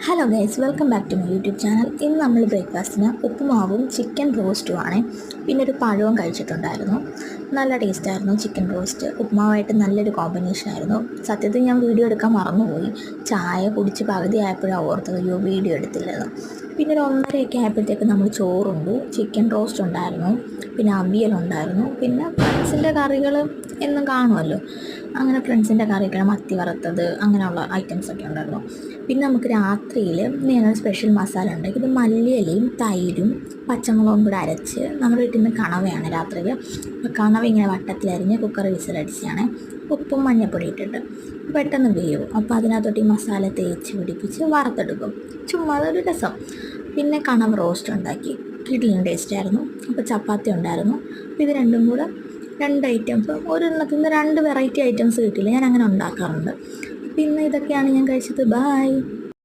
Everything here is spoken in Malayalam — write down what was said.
Hello guys, welcome back to my YouTube channel. ഇന്ന് നമ്മൾ ബ്രേക്ക്ഫാസ്റ്റിന് ഉപ്പുമാവും ചിക്കൻ റോസ്റ്റും ആണ്. പിന്നെ ഒരു പഴവും കഴിച്ചിട്ടുണ്ടായിരുന്നു. നല്ല ടേസ്റ്റായിരുന്നു ചിക്കൻ റോസ്റ്റ്. ഉപ്പുമാവായിട്ട് നല്ലൊരു കോമ്പിനേഷൻ ആയിരുന്നു. സത്യത്തിൽ ഞാൻ വീഡിയോ എടുക്കാൻ മറന്നുപോയി. ചായ കുടിച്ച് പകുതി ആയപ്പോഴാണ് ഓർത്തത് അയ്യോ വീഡിയോ എടുത്തില്ലെന്ന്. പിന്നെ ഒരു 1:30 ആയപ്പോഴത്തേക്ക് നമ്മൾ ചോറുണ്ടു. ചിക്കൻ റോസ്റ്റ് ഉണ്ടായിരുന്നു, പിന്നെ അവിയലുണ്ടായിരുന്നു, പിന്നെ ഫ്രണ്ട്സിൻ്റെ കറികൾ എന്നും കാണുമല്ലോ. അങ്ങനെ ഫ്രണ്ട്സിൻ്റെ കറികൾ, മത്തി വറുത്തത്, അങ്ങനെയുള്ള ഐറ്റംസൊക്കെ ഉണ്ടായിരുന്നു. പിന്നെ നമുക്ക് രാത്രിയിൽ ഞങ്ങൾ സ്പെഷ്യൽ മസാല ഉണ്ടാക്കി. ഇത് മല്ലിയിലയും തൈരും പച്ചമുളകും കൂടെ അരച്ച് നമ്മുടെ വീട്ടിൽ നിന്ന് കണവയാണ് രാത്രിയിൽ. അപ്പോൾ കണവ ഇങ്ങനെ വട്ടത്തിലരിഞ്ഞ് കുക്കർ വിസിലടിച്ചാണ്, ഉപ്പും മഞ്ഞൾപ്പൊടി ഇട്ടിട്ട് പെട്ടെന്ന് വേവും. അപ്പോൾ അതിനകത്തോട്ട് ഈ മസാല തേച്ച് പിടിപ്പിച്ച് വറുത്തെടുക്കും. ചുമ്മാ അതൊരു രസം. പിന്നെ കണവ റോസ്റ്റ് ഉണ്ടാക്കി, കിടിലൻ ടേസ്റ്റായിരുന്നു. അപ്പോൾ ചപ്പാത്തി ഉണ്ടായിരുന്നു. അപ്പോൾ ഇത് രണ്ടും കൂടെ 2 ഐറ്റംസ്, ഒരെണ്ണത്തിൽ നിന്ന് 2 വെറൈറ്റി ഐറ്റംസ് കിട്ടില്ല. ഞാൻ അങ്ങനെ ഉണ്ടാക്കാറുണ്ട്. പിന്നെ ഇതൊക്കെയാണ് ഞാൻ കഴിച്ചത്. ബായ്.